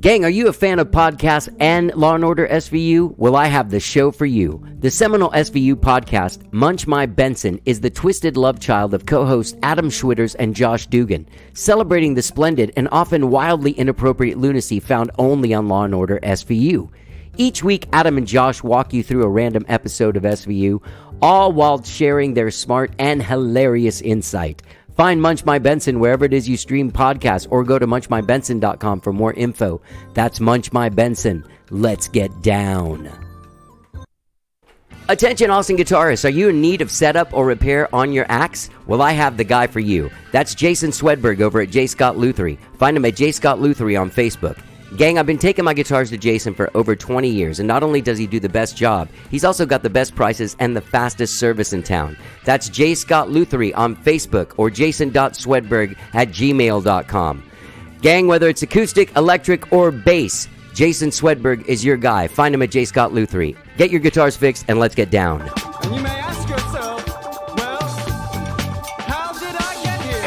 Gang, are you a fan of podcasts and Law & Order SVU? Well, I have the show for you. The seminal SVU podcast, Munch My Benson, is the twisted love child of co-hosts Adam Schwitters and Josh Dugan, celebrating the splendid and often wildly inappropriate lunacy found only on Law & Order SVU. Each week, Adam and Josh walk you through a random episode of SVU, all while sharing their smart and hilarious insight. Find Munch My Benson wherever it is you stream podcasts or go to munchmybenson.com for more info. That's Munch My Benson. Let's get down. Attention Austin guitarists, are you in need of setup or repair on your axe? Well, I have the guy for you. That's Jason Swedberg over at J. Scott Luthery. Find him at J. Scott Luthery on Facebook. Gang, I've been taking my guitars to Jason for over 20 years, and not only does he do the best job, he's also got the best prices and the fastest service in town. That's J. Scott Luthery on Facebook or jason.swedberg@gmail.com. Gang, whether it's acoustic, electric, or bass, Jason Swedberg is your guy. Find him at J. Scott Luthery. Get your guitars fixed and let's get down. And you may ask yourself, well, how did I get here?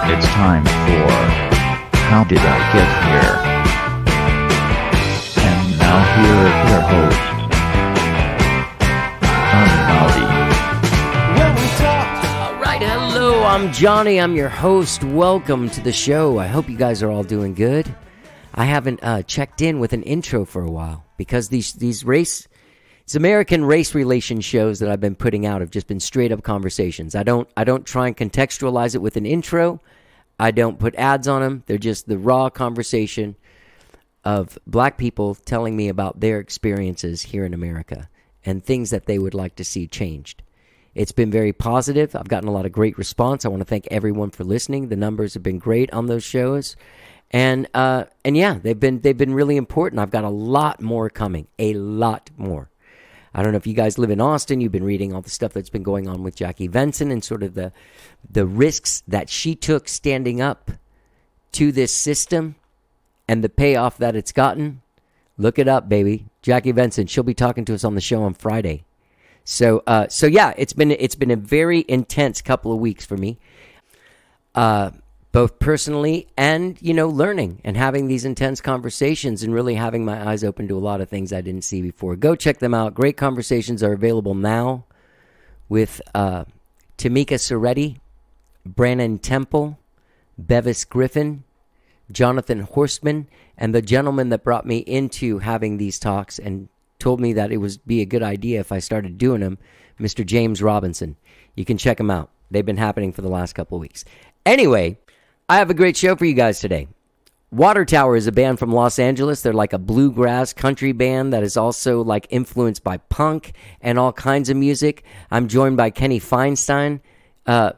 It's time for How Did I Get Here? And now here are your hosts, All right, hello, I'm Johnny. I'm your host. Welcome to the show. I hope you guys are all doing good. I haven't checked in with an intro for a while because these American race relation shows that I've been putting out have just been straight up conversations. I don't try and contextualize it with an intro. I don't put ads on them. They're just the raw conversation of black people telling me about their experiences here in America and things that they would like to see changed. It's been very positive. I've gotten a lot of great response. I want to thank everyone for listening. The numbers have been great on those shows. And yeah, they've been really important. I've got a lot more coming. A lot more. I don't know if you guys live in Austin. You've been reading all the stuff that's been going on with Jackie Venson and sort of the risks that she took standing up to this system and the payoff that it's gotten. Look it up, baby. Jackie Venson. She'll be talking to us on the show on Friday. So yeah, it's been a very intense couple of weeks for me, both personally and learning and having these intense conversations and really having my eyes open to a lot of things I didn't see before. Go check them out. Great conversations are available now with Tamika Soretti, Brannon Temple, Bevis Griffin, Jonathan Horstman, and the gentleman that brought me into having these talks and told me that it would be a good idea if I started doing them, Mr. James Robinson. You can check them out. They've been happening for the last couple of weeks. Anyway, I have a great show for you guys today. Water Tower is a band from Los Angeles. They're like a bluegrass country band that is also like influenced by punk and all kinds of music. I'm joined by Kenny Feinstein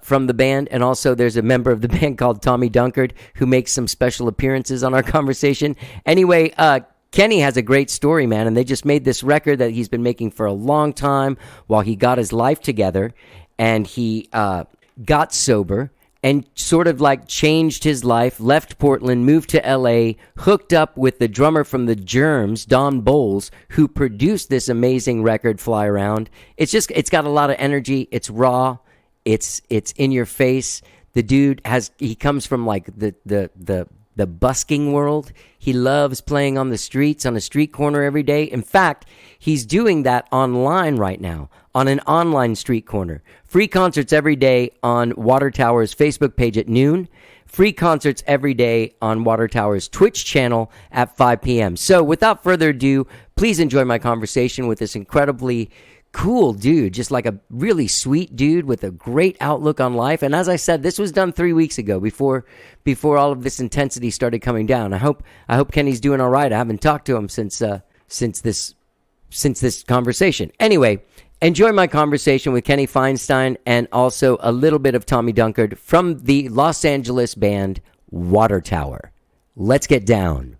from the band, and also there's a member of the band called Tommy Dunkard who makes some special appearances on our conversation. Anyway, Kenny has a great story, man, and they just made this record that he's been making for a long time while he got his life together, and he got sober and sort of like changed his life, left Portland, moved to L.A., hooked up with the drummer from the Germs, Don Bowles, who produced this amazing record, Fly Around. It's got a lot of energy. It's raw. It's in your face. The dude he comes from like the busking world. He loves playing on the streets, on a street corner every day. In fact, he's doing that online right now, on an online street corner. Free concerts every day on Water Tower's Facebook page at noon. Free concerts every day on Water Tower's Twitch channel at 5 p.m. So without further ado, please enjoy my conversation with this incredibly cool dude, just like a really sweet dude with a great outlook on life. And as I said, this was done 3 weeks ago before all of this intensity started coming down. I hope Kenny's doing all right. I haven't talked to him since this conversation. Anyway, enjoy my conversation with Kenny Feinstein and also a little bit of Tommy Dunkard from the Los Angeles band Water Tower. Let's get down.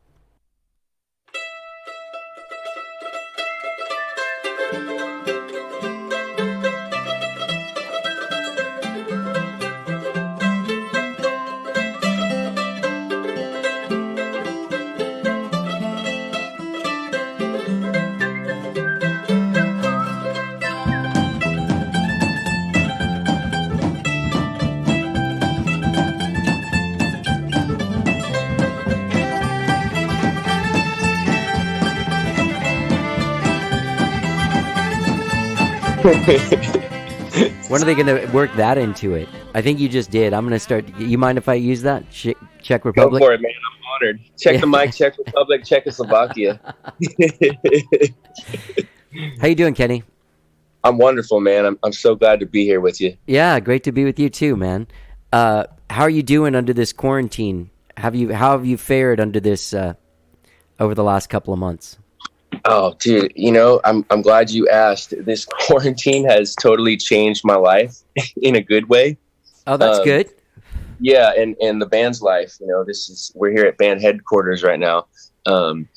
When are they going to work that into it? I think you just did. I'm going to start. You mind if I use that? Czech Go Republic? for it, man. I'm honored. Check the mic, Czech Republic, Czechoslovakia. How you doing, Kenny? I'm wonderful, man. I'm so glad to be here with you. Yeah, great to be with you too, man. How are you doing under this quarantine? How have you fared under this over the last couple of months? Oh, dude, I'm glad you asked. This quarantine has totally changed my life in a good way. Oh, that's good. Yeah, and the band's life. We're here at band headquarters right now, and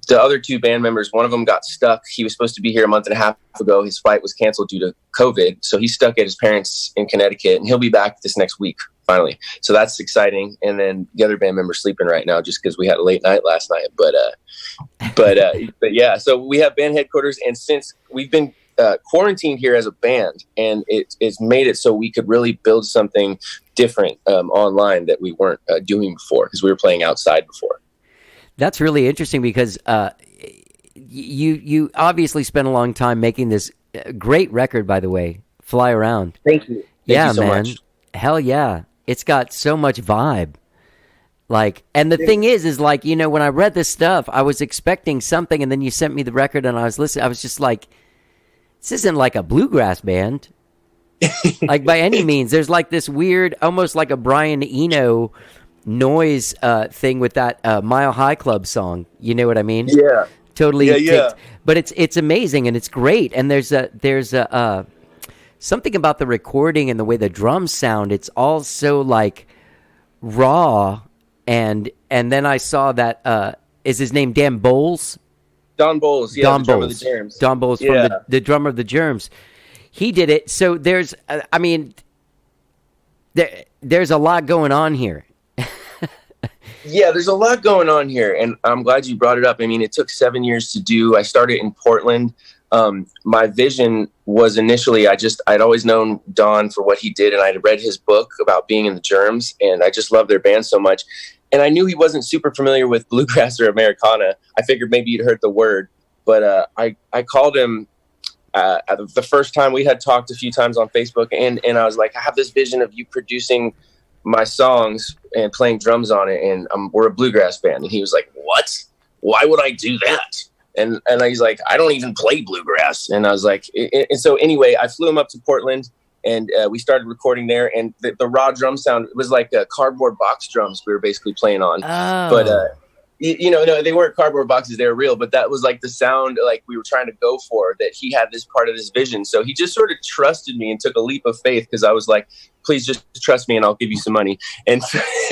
the other two band members, one of them got stuck. He was supposed to be here a month and a half ago. His flight was canceled due to COVID, so he's stuck at his parents' in Connecticut, and he'll be back this next week finally. So that's exciting. And then the other band member's sleeping right now just because we had a late night last night. But yeah, so we have band headquarters, and since we've been quarantined here as a band, and it's made it so we could really build something different online that we weren't doing before, because we were playing outside before. That's really interesting because you obviously spent a long time making this great record, by the way, Fly Around. Thank you. Thank you so man. much. Hell yeah. It's got so much vibe. And the thing is like, when I read this stuff, I was expecting something, and then you sent me the record and I was listening. I was just like, this isn't like a bluegrass band. Like by any means. There's like this weird, almost like a Brian Eno noise thing with that Mile High Club song. You know what I mean? Yeah. Totally. Yeah. But it's amazing, and it's great. And there's a something about the recording and the way the drums sound. It's all so like raw. And then I saw that is his name Dan Bowles? Don Bowles, yeah, the drummer of the Germs. Don Bowles from the drummer of the Germs. He did it. So there's there's a lot going on here. Yeah, there's a lot going on here, and I'm glad you brought it up. I mean, it took 7 years to do. I started in Portland. My vision was initially, I'd always known Don for what he did, and I'd read his book about being in the Germs, and I just loved their band so much. And I knew he wasn't super familiar with bluegrass or Americana. I figured maybe you'd heard the word, but I called him the first time. We had talked a few times on Facebook, and I was like, I have this vision of you producing my songs and playing drums on it, and we're a bluegrass band. And he was like, what? Why would I do that? And he's like, I don't even play bluegrass. And I was like, and so anyway, I flew him up to Portland, and we started recording there. And the raw drum sound, it was like cardboard box drums we were basically playing on. Oh. But no, they weren't cardboard boxes, they were real, but that was like the sound like we were trying to go for, that he had this part of this vision. So he just sort of trusted me and took a leap of faith, because I was like, please just trust me and I'll give you some money. And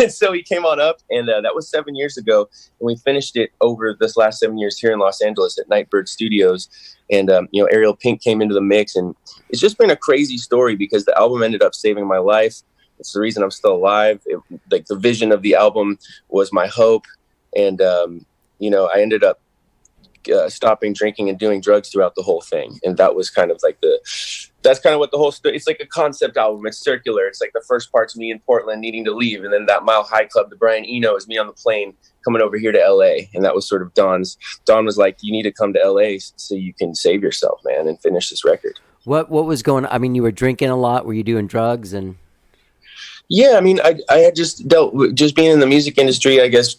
so he came on up, and that was 7 years ago, and we finished it over this last 7 years here in Los Angeles at Nightbird Studios. And Ariel Pink came into the mix, and it's just been a crazy story, because the album ended up saving my life. It's the reason I'm still alive. Like the vision of the album was my hope. And, I ended up stopping drinking and doing drugs throughout the whole thing. And that was kind of like that's kind of what the whole story, it's like a concept album. It's circular. It's like the first part's me in Portland needing to leave. And then that Mile High Club, the Brian Eno, is me on the plane coming over here to LA. And that was sort of Don was like, you need to come to LA so you can save yourself, man, and finish this record. What was going on? I mean, you were drinking a lot. Were you doing drugs? And yeah, I mean, I had just dealt with just being in the music industry, I guess,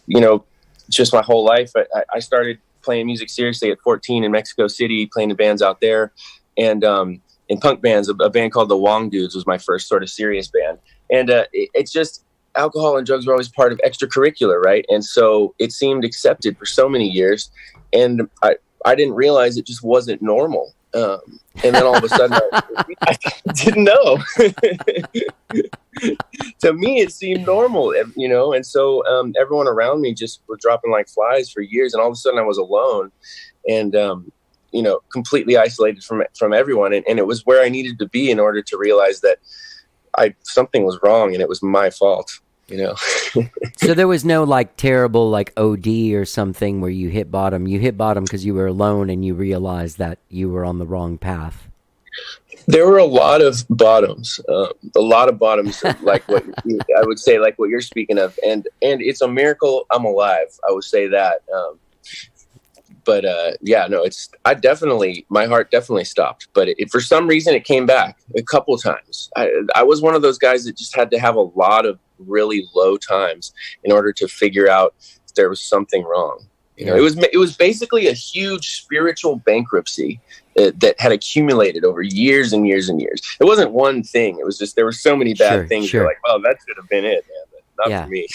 just my whole life. I started playing music seriously at 14 in Mexico City, playing in bands out there, and in punk bands. A band called the Wong Dudes was my first sort of serious band. And it's just, alcohol and drugs were always part of extracurricular, right? And so it seemed accepted for so many years, and I didn't realize it just wasn't normal. And then all of a sudden, I didn't know. To me, it seemed normal, and so everyone around me just were dropping like flies for years, and all of a sudden I was alone, and completely isolated from everyone, and it was where I needed to be in order to realize that something was wrong, and it was my fault. So there was no like terrible like OD or something where you hit bottom. You hit bottom because you were alone and you realized that you were on the wrong path. There were a lot of bottoms, like what I would say, like what you're speaking of, and it's a miracle I'm alive. I would say that, but yeah, no, my heart definitely stopped, but for some reason it came back a couple times. I was one of those guys that just had to have a lot of really low times in order to figure out if there was something wrong. You know, it was basically a huge spiritual bankruptcy that had accumulated over years and years and years. It wasn't one thing. It was just, there were so many bad things. Sure. You're like, well, that should have been it, man, but not for me.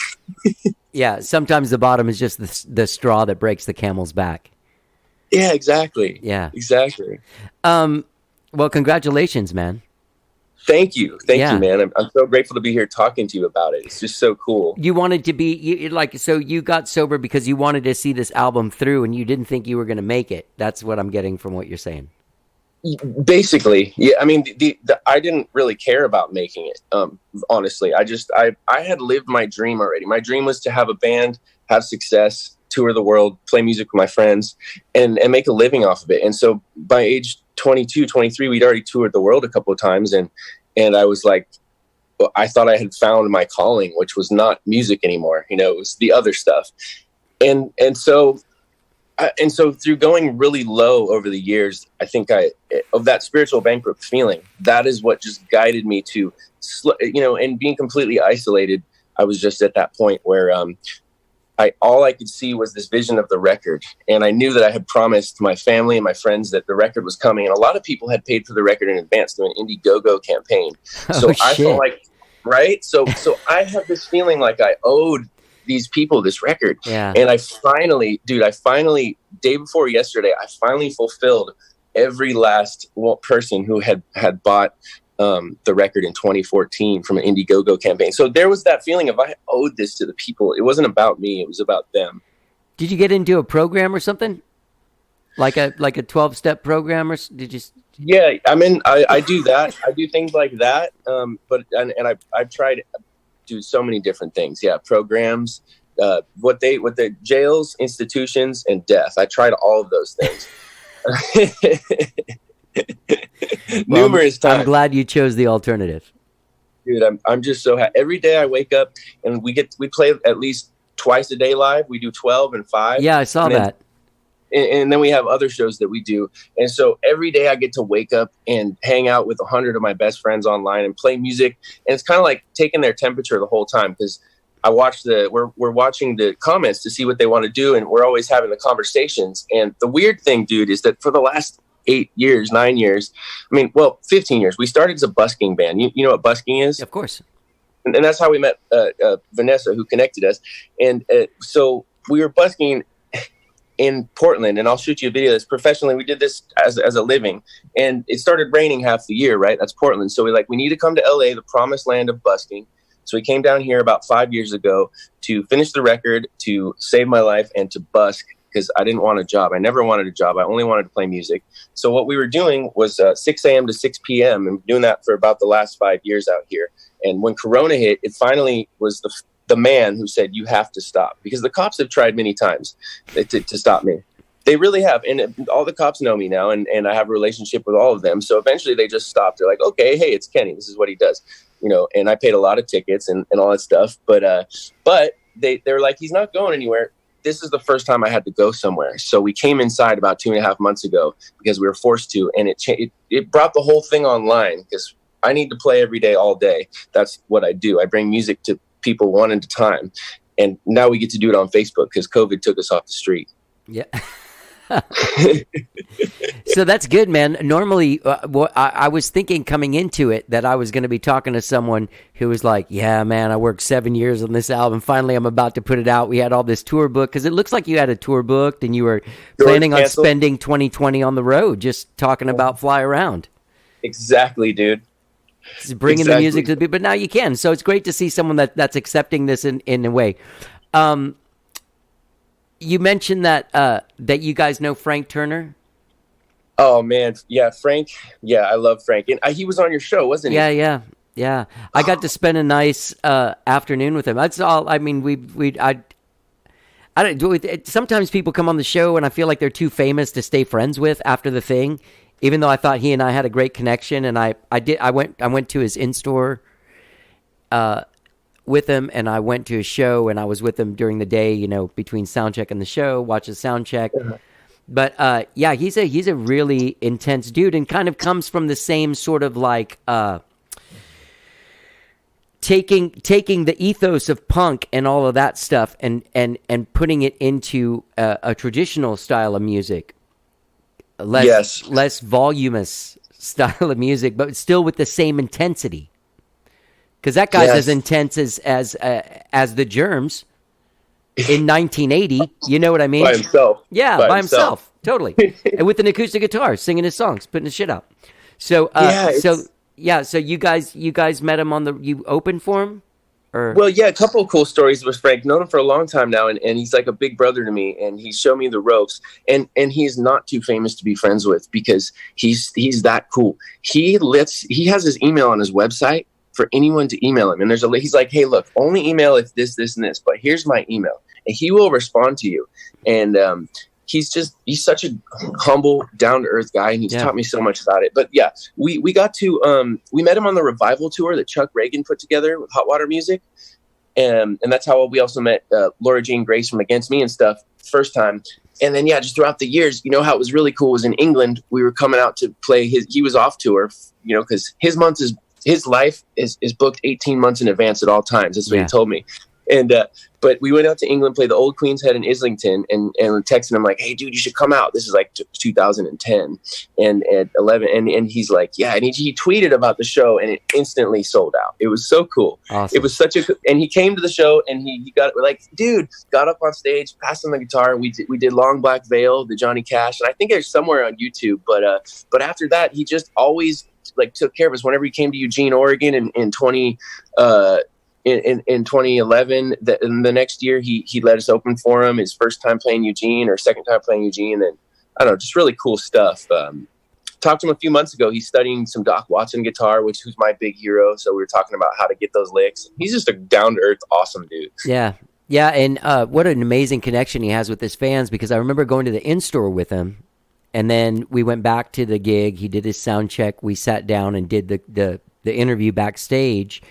Yeah. Sometimes the bottom is just the straw that breaks the camel's back. Yeah, exactly. Yeah, exactly. Well, congratulations, man. Thank you, man. I'm so grateful to be here talking to you about it. It's just so cool. You wanted to be so you got sober because you wanted to see this album through, and you didn't think you were going to make it. That's what I'm getting from what you're saying. Basically, yeah. I mean, I didn't really care about making it. Honestly, I had lived my dream already. My dream was to have a band, have success, tour the world, play music with my friends, and make a living off of it. And so by age 22, 23, we'd already toured the world a couple of times. And I was like, well, I thought I had found my calling, which was not music anymore. You know, it was the other stuff. And so through going really low over the years, I think of that spiritual bankrupt feeling, that is what just guided me to, and being completely isolated. I was just at that point where, all I could see was this vision of the record. And I knew that I had promised my family and my friends that the record was coming. And a lot of people had paid for the record in advance through an Indiegogo campaign. So I felt like, right. So I have this feeling like I owed these people this record. Yeah. And I finally, day before yesterday, I finally fulfilled every last person who had bought the record in 2014 from an Indiegogo campaign. So there was that feeling of I owed this to the people. It wasn't about me. It was about them. Did you get into a program or something? Like a 12-step program, or did you? Yeah, I mean, I do that. I do things like that. But I've tried to do so many different things. Yeah. Programs, what the jails, institutions, and death. I tried all of those things. Numerous times. I'm glad you chose the alternative, dude. I'm just so happy. Every day I wake up and we play at least twice a day live. We do 12 and 5. Yeah, I saw that. And then we have other shows that we do. And so every day I get to wake up and hang out with 100 of my best friends online and play music. And it's kind of like taking their temperature the whole time, because I watch we're watching the comments to see what they want to do. And we're always having the conversations. And the weird thing, dude, is that for the last 9 years, 15 years, we started as a busking band. You know what busking is? Of course. And that's how we met Vanessa, who connected us. And so we were busking in Portland, and I'll shoot you a video of this professionally. We did this as a living, and it started raining half the year, right? That's Portland. So we need to come to LA, the promised land of busking. So we came down here about 5 years ago to finish the record, to save my life, and to busk, because I didn't want a job. I never wanted a job. I only wanted to play music. So what we were doing was 6 a.m. to 6 p.m. and doing that for about the last 5 years out here. And when Corona hit, it finally was the man who said, you have to stop, because the cops have tried many times to stop me. They really have. And all the cops know me now, and I have a relationship with all of them. So eventually they just stopped. They're like, okay, hey, it's Kenny. This is what he does. And I paid a lot of tickets and all that stuff. But they're like, he's not going anywhere. This is the first time I had to go somewhere. So we came inside about 2.5 months ago because we were forced to. And it brought the whole thing online, because I need to play every day, all day. That's what I do. I bring music to people one at a time. And now we get to do it on Facebook because COVID took us off the street. Yeah. So that's good, man. Normally, I was thinking coming into it that I was going to be talking to someone who was like, yeah, man, I worked 7 years on this album. Finally, I'm about to put it out. We had all this tour booked, because it looks like you had a tour booked and you were planning on spending 2020 on the road, just talking about Fly Around. Exactly, dude. Just bringing the music to the people. But now you can. So it's great to see someone that's accepting this in a way. You mentioned that you guys know Frank Turner. Oh man, yeah, Frank. Yeah, I love Frank, and he was on your show, wasn't he? Yeah. I got to spend a nice afternoon with him. That's all. I mean, I don't do it. Sometimes people come on the show, and I feel like they're too famous to stay friends with after the thing. Even though I thought he and I had a great connection, and I went to his in-store with him, and I went to his show, and I was with him during the day, between sound check and the show, watch the sound check. But yeah, he's a really intense dude, and kind of comes from the same sort of like taking the ethos of punk and all of that stuff, and putting it into a traditional style of music, less voluminous style of music, but still with the same intensity. Because that guy's as intense as the Germs in 1980. You know what I mean? By himself. Yeah, by himself. Totally. And with an acoustic guitar, singing his songs, putting his shit out. So, so you guys met him you opened for him? Or? Well, yeah, a couple of cool stories with Frank. Known him for a long time now, and he's like a big brother to me, and he showed me the ropes. And he's not too famous to be friends with because he's that cool. He has his email on his website for anyone to email him. And he's like, hey, look, only email if this, and this, but here's my email. And he will respond to you. And he's such a humble, down-to-earth guy, and he's taught me so much about it. But yeah, we got to, we met him on the Revival tour that Chuck Reagan put together with Hot Water Music. And that's how we also met Laura Jean Grace from Against Me and stuff first time. And then, yeah, just throughout the years, how it was really cool was in England, we were coming out to play he was off tour, because his life is booked 18 months in advance at all times. That's what he told me. And but we went out to England, played the Old Queen's Head in Islington, and texted him like, hey, dude, you should come out. This is like 2010 and at 11. And he's like, yeah. And he tweeted about the show, and it instantly sold out. It was so cool. Awesome. It was and he came to the show, and he got got up on stage, passed on the guitar. We did Long Black Veil, the Johnny Cash. And I think it's somewhere on YouTube. But after that, he just always took care of us. Whenever he came to Eugene, Oregon in 2011, in the next year, he let us open for him. His first time playing Eugene or second time playing Eugene. And I don't know, just really cool stuff. Talked to him a few months ago. He's studying some Doc Watson guitar, who's my big hero. So we were talking about how to get those licks. He's just a down-to-earth, awesome dude. Yeah. Yeah, and what an amazing connection he has with his fans, because I remember going to the in-store with him, and then we went back to the gig. He did his sound check. We sat down and did the interview backstage.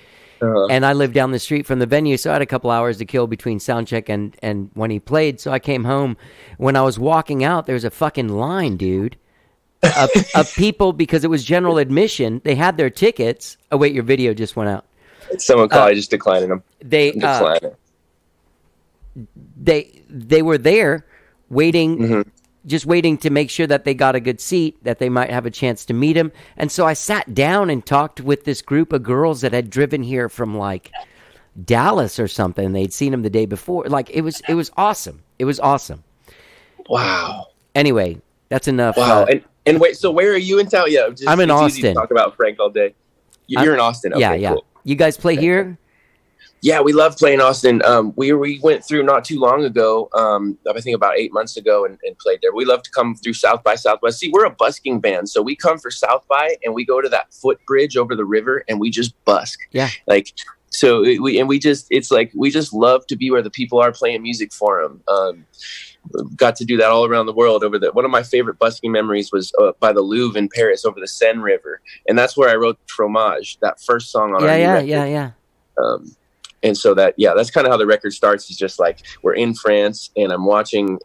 And I lived down the street from the venue, so I had a couple hours to kill between sound check and when he played. So I came home. When I was walking out, there was a fucking line, dude, of people, because it was general admission. They had their tickets. Oh, wait, your video just went out. Someone called. I just declined them. They were there waiting, just waiting to make sure that they got a good seat, that they might have a chance to meet him. And so I sat down and talked with this group of girls that had driven here from like Dallas or something. They'd seen him the day before. Like it was awesome. It was awesome. Wow. Anyway, that's enough. Wow. And wait, so where are you in town? Yeah, I'm in Austin. Easy to talk about Frank all day. You're in Austin. Okay, yeah. Cool. You guys play here? Yeah, we love playing Austin. We went through not too long ago, I think about 8 months ago, and played there. We love to come through South by Southwest. See, we're a busking band, so we come for South by, and we go to that footbridge over the river, and we just busk. Yeah. So we just love to be where the people are playing music for them. Got to do that all around the world. One of my favorite busking memories was by the Louvre in Paris over the Seine River, and that's where I wrote Fromage, that first song on our new record. Yeah. And so that's kind of how the record starts. Is just like we're in France, and I'm watching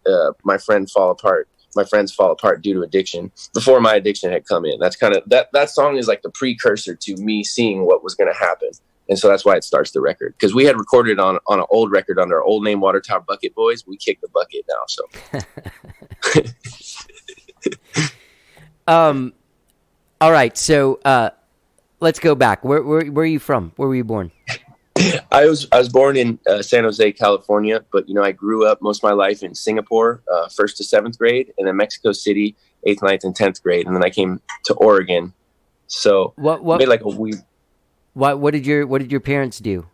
my friends fall apart due to addiction before my addiction had come in. That's kind of that song is like the precursor to me seeing what was going to happen. And so that's why it starts the record, because we had recorded on an old record under our old name, Water Tower Bucket Boys. We kick the bucket now. So, all right. So let's go back. Where are you from? Where were you born? I was born in San Jose, California, but I grew up most of my life in Singapore, 1st to 7th grade, and then Mexico City, 8th, 9th, and 10th grade, and then I came to Oregon. So what made like a weird. What did your parents do?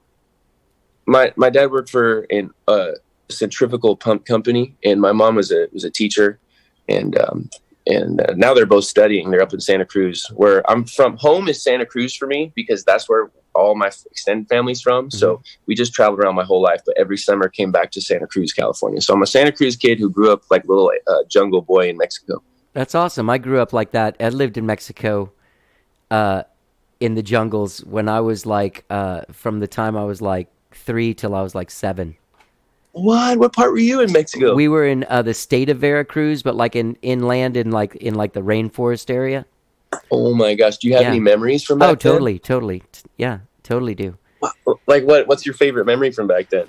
My dad worked for a centrifugal pump company, and my mom was a teacher, and now they're both studying. They're up in Santa Cruz, where I'm from. Home is Santa Cruz for me, because that's where all my extended family's from. Mm-hmm. So we just traveled around my whole life, but every summer came back to Santa Cruz, California. So I'm a Santa Cruz kid who grew up like a little jungle boy in Mexico. That's awesome. I grew up like that. I lived in Mexico, in the jungles when I was like, from the time I was like 3 till I was like 7. What part were you in Mexico? We were in the state of Veracruz, but like inland in like the rainforest area. Oh my gosh, do you have Yeah. any memories from Oh, back then? totally. Yeah, totally do. Like what's your favorite memory from back then?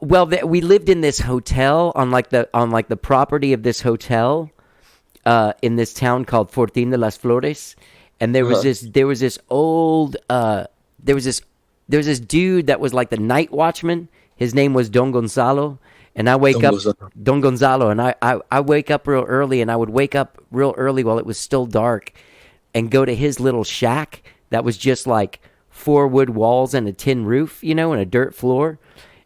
Well, we lived in this hotel on the property of this hotel in this town called Fortín de las Flores, and there was this old there was this dude that was like the night watchman. His name was Don Gonzalo, and I wake Don up Gonzalo. Don Gonzalo, and I wake up real early, and I would wake up real early while it was still dark, and go to his little shack that was just like 4 wood walls and a tin roof, and a dirt floor.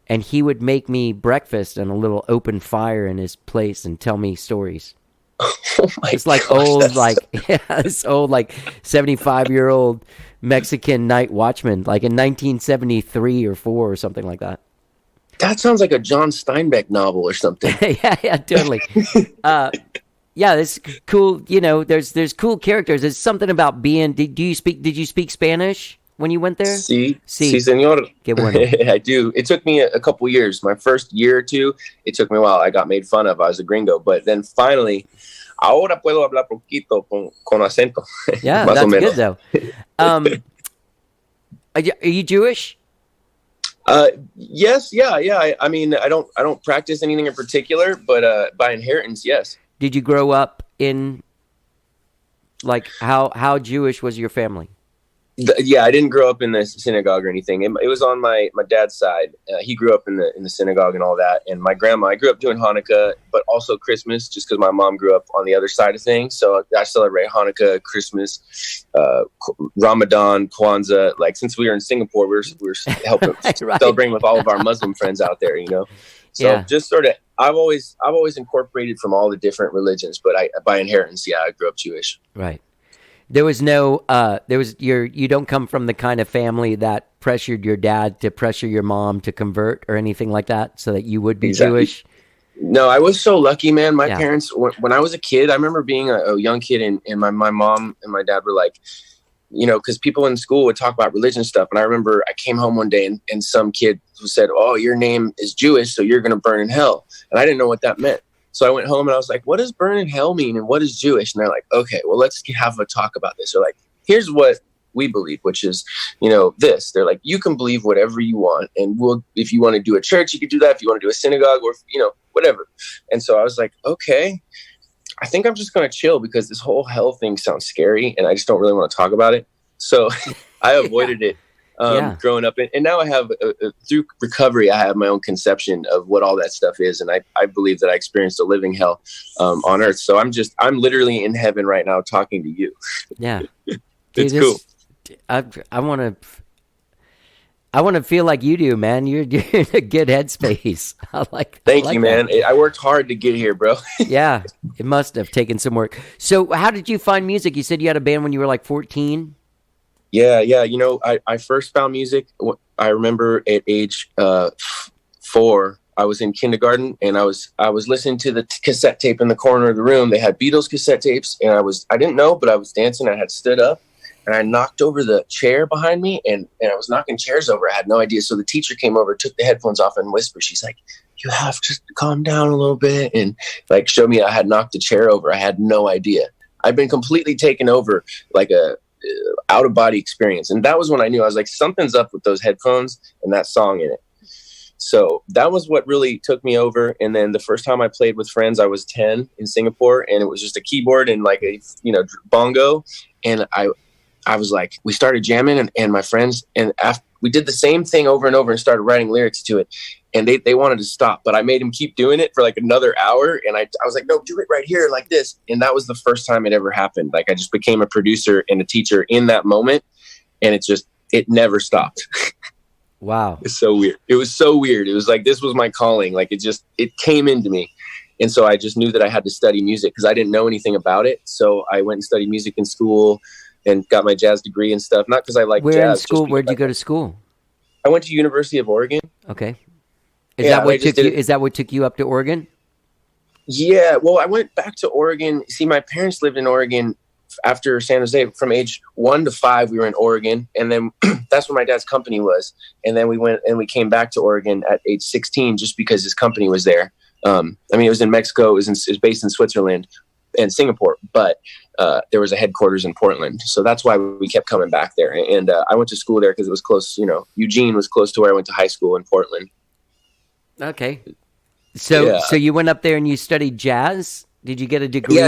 And he would make me breakfast on a little open fire in his place and tell me stories. Oh my It's like gosh, old, that's like this old, like 75-year-old Mexican night watchman, like in 1973 or 4 or something like that. that sounds like a John Steinbeck novel or something. yeah, totally. Yeah, it's cool. There's cool characters. There's something about being. Did you speak Spanish when you went there? Sí, Sí. señor. Qué bueno. I do. It took me a couple years. My first year or two, it took me a while. I got made fun of. I was a gringo. But then finally, ahora puedo hablar poquito con acento. Yeah, Más o that's menos. good though. Are you Jewish? Yes, yeah. I mean, I don't practice anything in particular, but by inheritance, yes. Did you grow up in like how Jewish was your family? Yeah, I didn't grow up in the synagogue or anything. It was on my dad's side. He grew up in the synagogue and all that. And my grandma, I grew up doing Hanukkah, but also Christmas, just because my mom grew up on the other side of things. So I celebrate Hanukkah, Christmas, Ramadan, Kwanzaa. Like since we were in Singapore, we were helping Right. celebrating with all of our Muslim friends out there. So Yeah. just sort of, I've always incorporated from all the different religions, but by inheritance, yeah, I grew up Jewish. Right. There was no you don't come from the kind of family that pressured your dad to pressure your mom to convert or anything like that so that you would be Exactly. Jewish. No, I was so lucky, man. My Yeah. parents, when I was a kid, I remember being a young kid and my mom and my dad were like, because people in school would talk about religion stuff. And I remember I came home one day and some kid said, "Oh, your name is Jewish, so you're going to burn in hell." And I didn't know what that meant. So I went home and I was like, "What does burn in hell mean? And what is Jewish?" And they're like, "Okay, well, let's have a talk about this." They're like, "Here's what we believe," which is, this. They're like, "You can believe whatever you want. And if you want to do a church, you could do that. If you want to do a synagogue or, whatever." And so I was like, okay, I think I'm just going to chill because this whole hell thing sounds scary and I just don't really want to talk about it. So I avoided it growing up. And now I have, through recovery, I have my own conception of what all that stuff is. And I believe that I experienced a living hell on earth. So I'm literally in heaven right now talking to you. Yeah. It's Dude, cool. I want to feel like you do, man. You're in a good headspace. Thank like you, that. man. I worked hard to get here, bro. Yeah, it must have taken some work. So how did you find music? You said you had a band when you were like 14? Yeah. I first found music. I remember at age 4, I was in kindergarten and I was listening to the cassette tape in the corner of the room. They had Beatles cassette tapes and I didn't know, but I was dancing. I had stood up and I knocked over the chair behind me and I was knocking chairs over. I had no idea. So the teacher came over, took the headphones off and whispered, she's like, "You have to calm down a little bit." And like showed me I had knocked the chair over. I had no idea. I'd been completely taken over, like a out of body experience. And that was when I knew. I was like, something's up with those headphones and that song in it. So that was what really took me over. And then the first time I played with friends, I was 10 in Singapore and it was just a keyboard and like a, bongo. And I was like, we started jamming and my friends, and after we did the same thing over and over and started writing lyrics to it. And they wanted to stop, but I made them keep doing it for like another hour. And I was like, "No, do it right here like this." And that was the first time it ever happened. Like I just became a producer and a teacher in that moment. And it never stopped. Wow. It's so weird. It was so weird. It was like, this was my calling. Like it came into me. And so I just knew that I had to study music because I didn't know anything about it. So I went and studied music in school and got my jazz degree and stuff. Not because I like Where jazz. in just school? because Where'd you go to school? I went to University of Oregon. Okay. Is Yeah, that what I just took you? did it. Is that what took you up to Oregon? Yeah, well, I went back to Oregon. See, my parents lived in Oregon after San Jose, from age 1 to 5, we were in Oregon. And then that's where my dad's company was. And then we went and we came back to Oregon at age 16, just because his company was there. I mean, it was in Mexico, it was based in Switzerland and Singapore, but there was a headquarters in Portland. So that's why we kept coming back there. And I went to school there because it was close, Eugene was close to where I went to high school in Portland. Okay. So you went up there and you studied jazz? Did you get a degree? Yeah,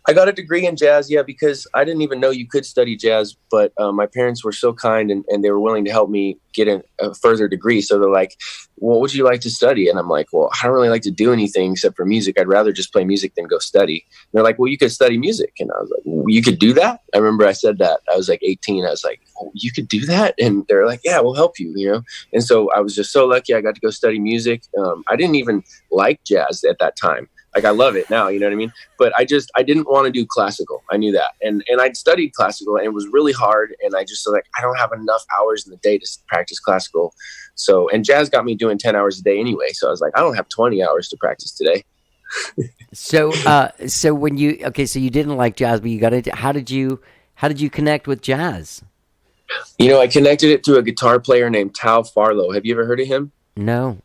I got a degree in jazz, because I didn't even know you could study jazz, but my parents were so kind and they were willing to help me get a further degree. So they're like, what would you like to study? And I'm like, well, I don't really like to do anything except for music. I'd rather just play music than go study. And they're like, well, you could study music. And I was like, well, you could do that? I remember I said that. I was like 18. I was like, oh, you could do that? And they're like, yeah, we'll help you, And so I was just so lucky I got to go study music. I didn't even like jazz at that time. Like, I love it now, you know what I mean? But I didn't want to do classical. I knew that. And I'd studied classical and it was really hard. And I just was like, I don't have enough hours in the day to practice classical. So, and jazz got me doing 10 hours a day anyway. So I was like, I don't have 20 hours to practice today. So when so you didn't like jazz, but you got into, how did you connect with jazz? I connected it to a guitar player named Ciao. Have you ever heard of him? No.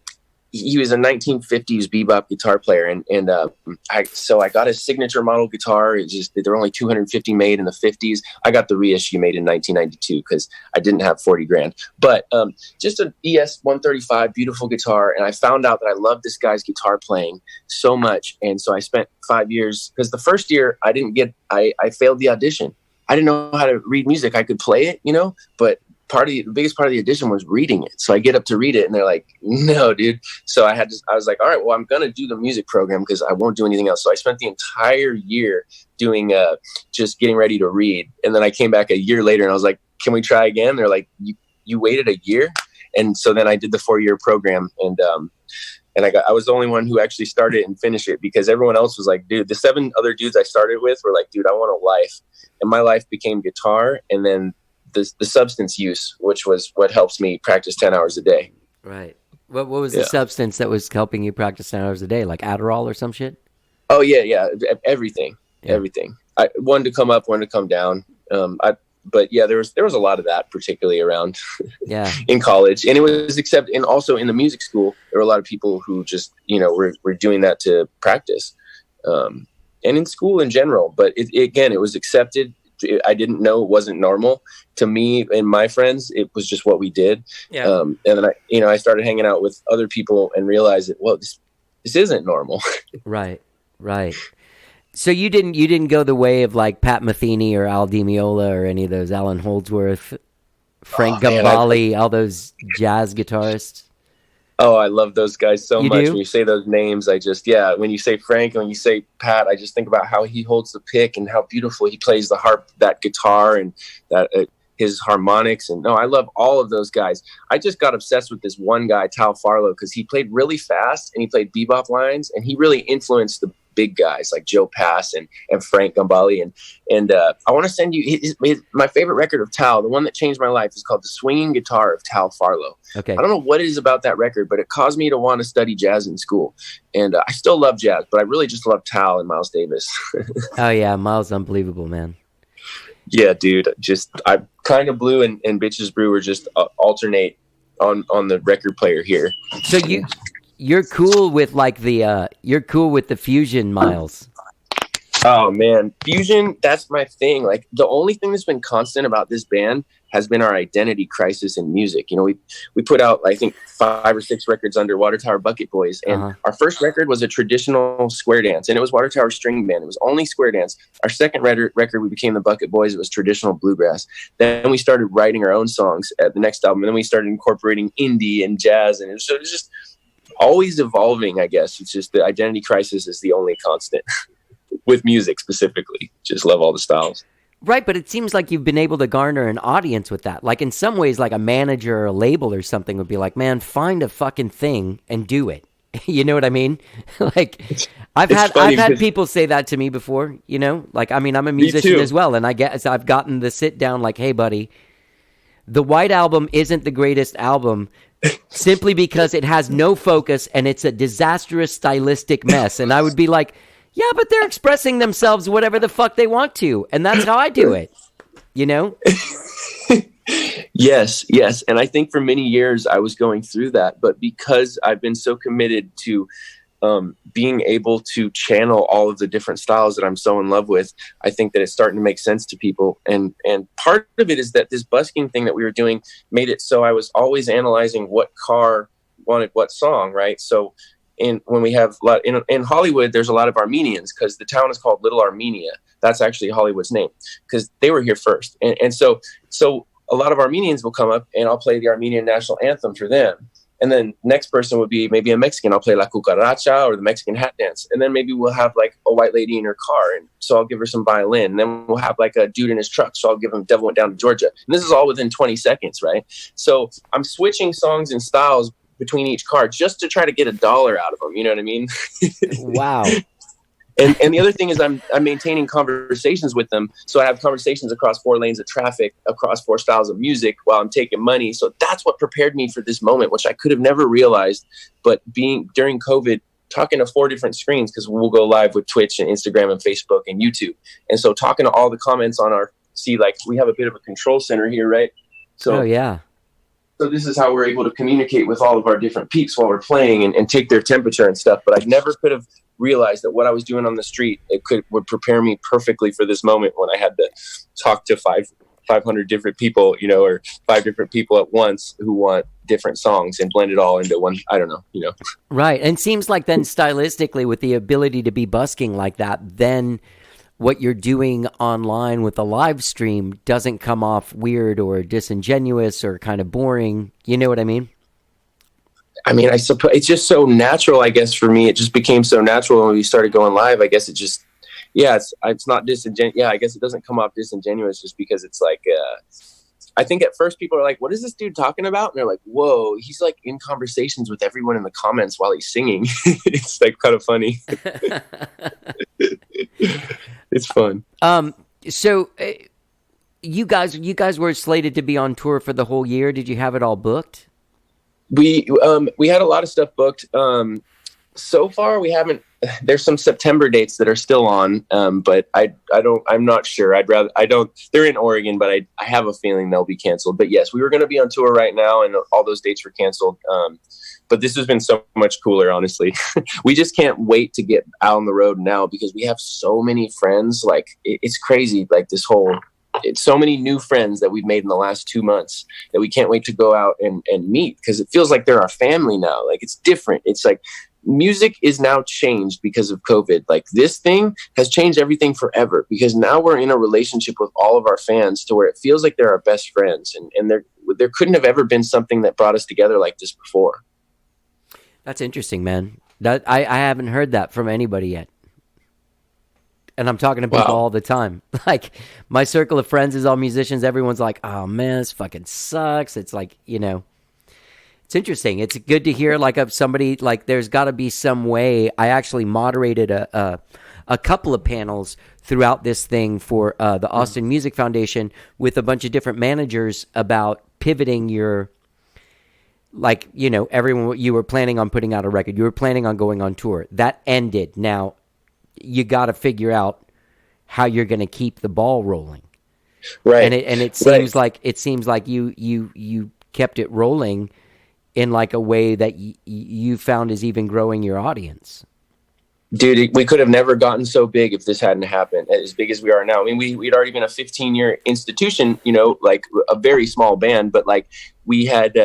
He was a 1950s bebop guitar player, and I got his signature model guitar. It's just there were only 250 made in the 50s. I got the reissue made in 1992 because I didn't have 40 grand. But just an ES 135, beautiful guitar. And I found out that I loved this guy's guitar playing so much, and so I spent 5 years, because the first year I failed the audition. I didn't know how to read music. I could play it, but the biggest part of the audition was reading it. So I get up to read it and they're like, no, dude. So I was like, all right, well, I'm going to do the music program because I won't do anything else. So I spent the entire year doing, just getting ready to read. And then I came back a year later and I was like, can we try again? They're like, you waited a year. And so then I did the 4-year program and I was the only one who actually started and finished it, because everyone else was like, dude, the 7 other dudes I started with were like, dude, I want a life. And my life became guitar. And then the substance use, which was what helps me practice 10 hours a day. Right. What was the substance that was helping you practice 10 hours a day? Like Adderall or some shit? Oh yeah. Everything. One to come up, one to come down. But yeah, there was a lot of that, particularly around in college. And it was and also in the music school, there were a lot of people who just, were doing that to practice. And in school in general, but it was accepted. I didn't know it wasn't normal to me and my friends. It was just what we did. Yeah. And then I started hanging out with other people and realized that, well, this isn't normal. Right. So you didn't go the way of like Pat Metheny or Al Di Meola or any of those, Alan Holdsworth, Frank Gambale, all those jazz guitarists. Oh, I love those guys so much. Do? When you say those names, when you say Frank and when you say Pat, I just think about how he holds the pick and how beautiful he plays the harp, that guitar, and that his harmonics. And no, I love all of those guys. I just got obsessed with this one guy, Ciao, because he played really fast and he played bebop lines, and he really influenced the big guys like Joe Pass and Frank Gambale. And I want to send you my favorite record of Ciao. The one that changed my life is called The Swinging Guitar of Ciao. Okay. I don't know what it is about that record, but it caused me to want to study jazz in school. And I still love jazz, but I really just love Ciao and Miles Davis. Oh yeah, Miles, unbelievable, man. Yeah, dude. I Kind of Blue and Bitches Brew were just alternate on the record player here. So you're cool with the fusion, Miles. Oh man, fusion, that's my thing. Like, the only thing that's been constant about this band has been our identity crisis in music. We put out, I think, 5 or 6 records under Water Tower Bucket Boys. And our first record was a traditional square dance, and it was Water Tower String Band. It was only square dance. Our second record, we became the Bucket Boys. It was traditional bluegrass. Then we started writing our own songs at the next album. And then we started incorporating indie and jazz. And it was just always evolving, I guess. It's just the identity crisis is the only constant with music specifically. Just love all the styles. Right, but it seems like you've been able to garner an audience with that. Like, in some ways, like a manager or a label or something would be like, man, find a fucking thing and do it. You know what I mean? Like, I've had people say that to me before, Like, I mean, I'm a musician as well, and I've gotten the sit down like, hey, buddy, the White Album isn't the greatest album simply because it has no focus and it's a disastrous stylistic mess. And I would be like, Yeah, but they're expressing themselves whatever the fuck they want to, and that's how I do it. You know? Yes, yes. And I think for many years I was going through that, but because I've been so committed to being able to channel all of the different styles that I'm so in love with, I think that it's starting to make sense to people. And part of it is that this busking thing that we were doing made it so I was always analyzing what car wanted what song, right? So when we have a lot in Hollywood, there's a lot of Armenians because the town is called Little Armenia. That's actually Hollywood's name because they were here first. And so a lot of Armenians will come up and I'll play the Armenian national anthem for them. And then next person would be maybe a Mexican. I'll play La Cucaracha or the Mexican hat dance. And then maybe we'll have like a white lady in her car. And so I'll give her some violin. And then we'll have like a dude in his truck. So I'll give him Devil Went Down to Georgia. And this is all within 20 seconds, right? So I'm switching songs and styles between each car just to try to get $1 out of them. You know what I mean? Wow. And the other thing is I'm maintaining conversations with them. So I have conversations across 4 lanes of traffic, across 4 styles of music while I'm taking money. So that's what prepared me for this moment, which I could have never realized. But being during COVID, talking to 4 different screens, because we'll go live with Twitch and Instagram and Facebook and YouTube. And so talking to all the comments on like we have a bit of a control center here, right? So, oh, yeah. So this is how we're able to communicate with all of our different peeps while we're playing and take their temperature and stuff. But I never could have realized that what I was doing on the street, would prepare me perfectly for this moment when I had to talk to 500 different people, or 5 different people at once who want different songs and blend it all into one. I don't know, Right. And it seems like then stylistically with the ability to be busking like that, then what you're doing online with a live stream doesn't come off weird or disingenuous or kind of boring. You know what I mean? I mean, I suppose it's just so natural, I guess, for me. It just became so natural when we started going live. I guess it just, it's not disingenuous. Yeah, I guess it doesn't come off disingenuous just because it's like, I think at first people are like, what is this dude talking about? And they're like, whoa, he's like in conversations with everyone in the comments while he's singing. It's like kind of funny. It's fun. So you guys were slated to be on tour for the whole year. Did you have it all booked? We had a lot of stuff booked. So far we haven't. There's some September dates that are still on, but I'm not sure. They're in Oregon, but I have a feeling they'll be canceled. But yes, we were going to be on tour right now, and all those dates were canceled. But this has been so much cooler, honestly. We just can't wait to get out on the road now because we have so many friends. Like it's crazy. Like it's so many new friends that we've made in the last 2 months that we can't wait to go out and meet because it feels like they're our family now. Like it's different. It's like music is now changed because of COVID. Like this thing has changed everything forever because now we're in a relationship with all of our fans to where it feels like they're our best friends. And there couldn't have ever been something that brought us together like this before. That's interesting, man. That I haven't heard that from anybody yet. And I'm talking to people all the time. Like my circle of friends is all musicians. Everyone's like, oh man, this fucking sucks. It's like, it's interesting. It's good to hear like of somebody like there's got to be some way. I actually moderated a couple of panels throughout this thing for the Austin Music Foundation with a bunch of different managers about pivoting your, like, everyone, you were planning on putting out a record. You were planning on going on tour. That ended. Now you got to figure out how you're going to keep the ball rolling. Right. And it seems like you kept it rolling in like a way that you found is even growing your audience. Dude, we could have never gotten so big if this hadn't happened, as big as we are now. I mean, we'd already been a 15-year institution, like a very small band, but like we had,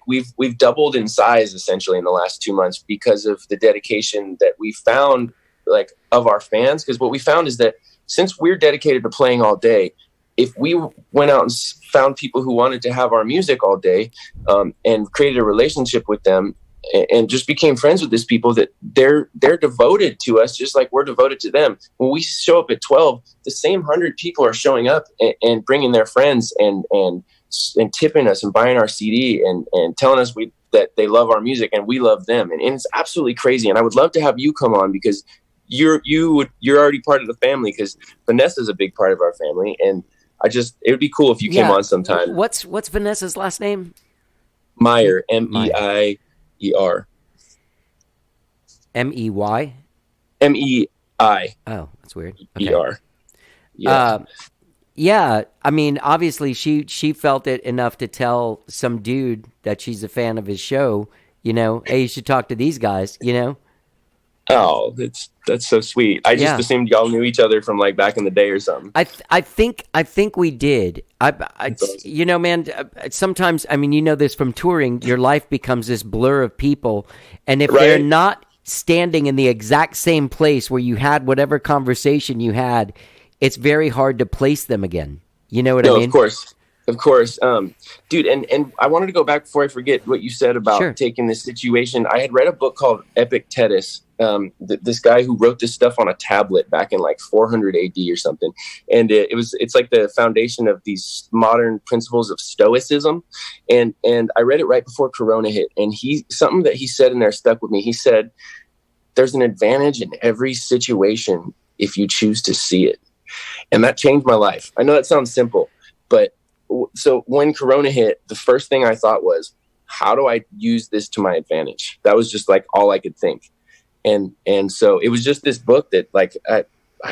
we've doubled in size essentially in the last 2 months because of the dedication that we found, like, of our fans. Because what we found is that since we're dedicated to playing all day, if we went out and found people who wanted to have our music all day, and created a relationship with them and just became friends with these people, that they're devoted to us just like we're devoted to them. When we show up at 12, the same 100 people are showing up and bringing their friends and tipping us and buying our CD and telling us that they love our music and we love them. And it's absolutely crazy. And I would love to have you come on because you're already part of the family, because Vanessa's a big part of our family. And it would be cool if you came on sometime. What's Vanessa's last name? Meyer, Meier. Mey? MEI. Oh, that's weird. Okay. ER. Yeah. Yeah, I mean, obviously she felt it enough to tell some dude that she's a fan of his show, hey, you should talk to these guys, Oh, that's so sweet. I just Yeah. assumed y'all knew each other from like back in the day or something. I think we did. Man, sometimes, I mean, this from touring, your life becomes this blur of people, and if they're Right. not standing in the exact same place where you had whatever conversation you had, it's very hard to place them again. You know what I No, mean? of course. Dude, and I wanted to go back before I forget what you said about Sure. taking this situation. I had read a book called Epictetus. This guy who wrote this stuff on a tablet back in like 400 AD or something, and it's like the foundation of these modern principles of Stoicism. And I read it right before Corona hit, and something that he said in there stuck with me. He said, "There's an advantage in every situation if you choose to see it," and that changed my life. I know that sounds simple, but so when Corona hit, the first thing I thought was, how do I use this to my advantage? That was just like all I could think. And so it was just this book that, like, I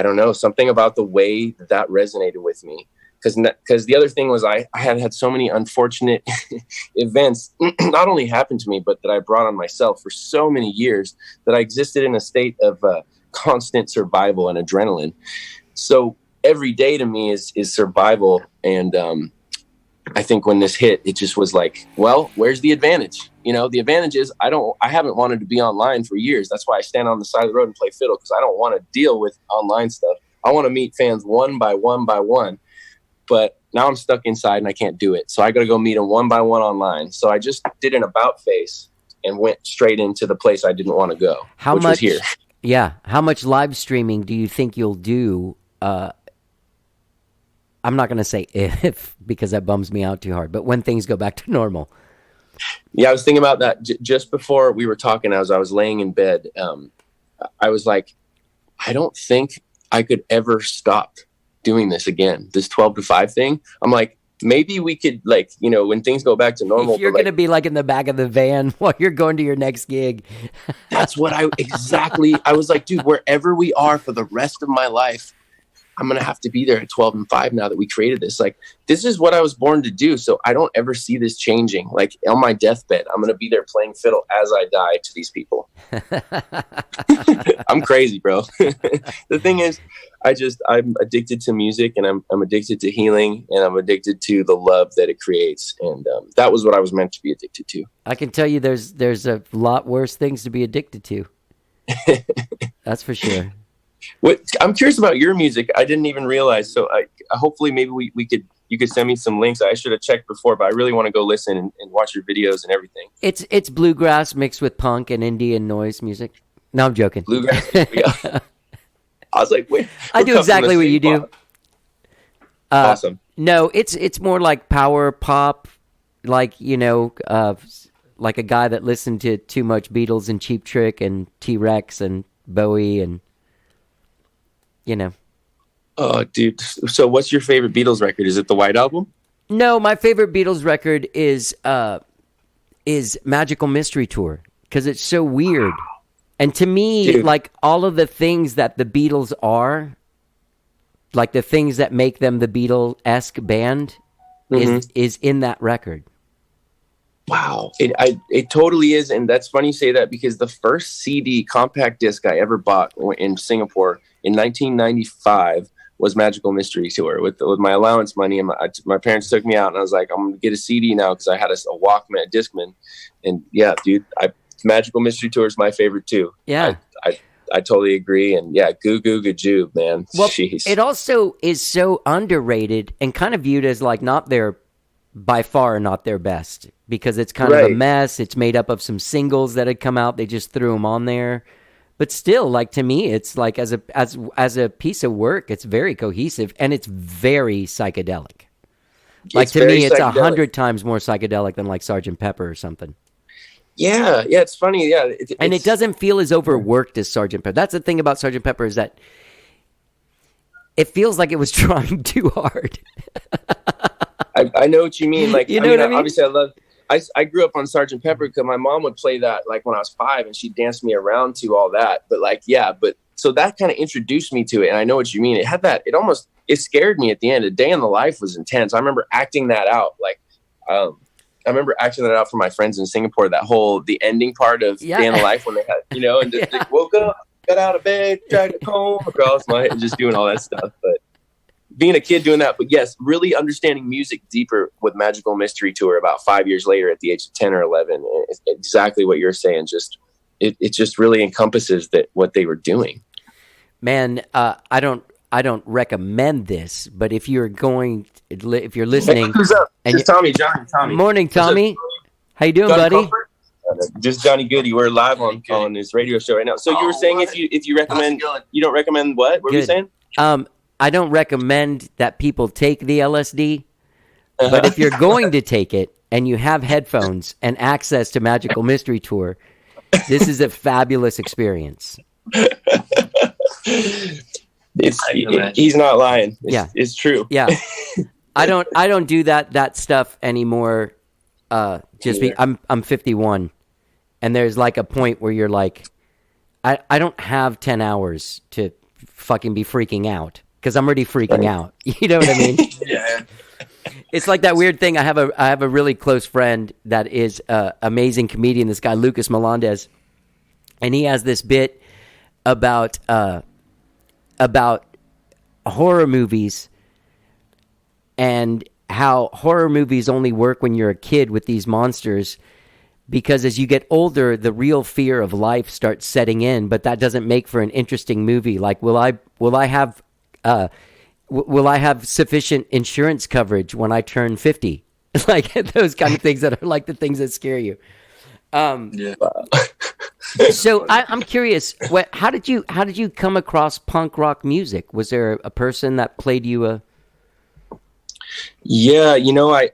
don't know, something about the way that resonated with me. Because the other thing was I had so many unfortunate events not only happened to me, but that I brought on myself for so many years, that I existed in a state of constant survival and adrenaline. So every day to me is survival. And I think when this hit, it just was like, well, where's the advantage? The advantage is I haven't wanted to be online for years. That's why I stand on the side of the road and play fiddle, because I don't want to deal with online stuff. I want to meet fans one by one by one. But now I'm stuck inside and I can't do it. So I got to go meet them one by one online. So I just did an about face and went straight into the place I didn't want to go, which was here. Yeah. How much live streaming do you think you'll do? I'm not going to say if, because that bums me out too hard, but when things go back to normal. Yeah, I was thinking about that just before we were talking. As I was laying in bed, I was like, I don't think I could ever stop doing this again. This 12 to 5 thing. I'm like, maybe we could, like, when things go back to normal. You're going to be like in the back of the van while you're going to your next gig. That's what I was like, dude, wherever we are for the rest of my life, I'm going to have to be there at 12 and 5 now that we created this. Like, this is what I was born to do. So I don't ever see this changing. Like, on my deathbed, I'm going to be there playing fiddle as I die to these people. I'm crazy, bro. The thing is, I'm addicted to music, and I'm addicted to healing, and I'm addicted to the love that it creates. And that was what I was meant to be addicted to. I can tell you there's a lot worse things to be addicted to. That's for sure. I'm curious about your music. I didn't even realize. So hopefully maybe you could send me some links. I should have checked before, but I really want to go listen and watch your videos and everything. It's bluegrass mixed with punk and indie and noise music. No, I'm joking. Bluegrass. Yeah. I was like, wait. I do exactly what you do. Awesome. No, it's more like power pop, like, like a guy that listened to too much Beatles and Cheap Trick and T-Rex and Bowie and, Oh, dude. So what's your favorite Beatles record? Is it the White Album? No, my favorite Beatles record is Magical Mystery Tour, because it's so weird. Wow. And to me, dude, like, all of the things that the Beatles are, like the things that make them the Beatle-esque band, is in that record. Wow. It totally is. And that's funny you say that, because the first CD compact disc I ever bought in Singapore in 1995 was Magical Mystery Tour with my allowance money. And my parents took me out, and I was like, I'm going to get a CD now, because I had a Walkman, a Discman. And yeah, dude, Magical Mystery Tour is my favorite too. Yeah. I totally agree. And yeah, Goo Goo Gajoob, man. Well, jeez. It also is so underrated and kind of viewed as like by far not their best, because it's kind of a mess. It's made up of some singles that had come out. They just threw them on there. But still, like, to me, it's like as a piece of work, it's very cohesive, and it's very psychedelic. Like, to me, it's 100 times more psychedelic than like Sgt. Pepper or something. Yeah, it's funny. Yeah, and it doesn't feel as overworked as Sgt. Pepper. That's the thing about Sgt. Pepper, is that it feels like it was trying too hard. I know what you mean. Like, you know what I mean? Obviously, I grew up on Sgt. Pepper because my mom would play that like when I was 5, and she danced me around to all that. But like, yeah, but So that kind of introduced me to it. And I know what you mean. It had that, it scared me at the end. A Day in the Life was intense. I remember acting that out. Like, I remember acting that out for my friends in Singapore, the ending part of Day in the Life when they had, and just like, woke up, got out of bed, dragged a comb across my head, and just doing all that stuff. But being a kid doing that, but yes, really understanding music deeper with Magical Mystery Tour about 5 years later at the age of 10 or 11. It's exactly what you're saying. Just, it just really encompasses what they were doing. Man, I don't recommend this, but if you're listening, hey, who's up? And it's Tommy. Morning, Tommy. How you doing, Johnny buddy? Comfort? Just Johnny Goody. We're live on this radio show right now. So you were saying if you recommend, you don't recommend what? What were you saying? I don't recommend that people take the LSD, but if you're going to take it and you have headphones and access to Magical Mystery Tour, this is a fabulous experience. He's not lying. It's true. Yeah. I don't do that stuff anymore. I'm 51, and there's like a point where you're like, I don't have 10 hours to fucking be freaking out because I'm already freaking out. You know what I mean? Yeah. It's like that weird thing. I have a really close friend that is an amazing comedian. This guy Lucas Melendez, and he has this bit about horror movies and how horror movies only work when you're a kid with these monsters, because as you get older, the real fear of life starts setting in, but that doesn't make for an interesting movie. Like, will I have sufficient insurance coverage when I turn 50? Like those kind of things that are like the things that scare you. So I'm curious, how did you come across punk rock music? Was there a person that played you a... Yeah,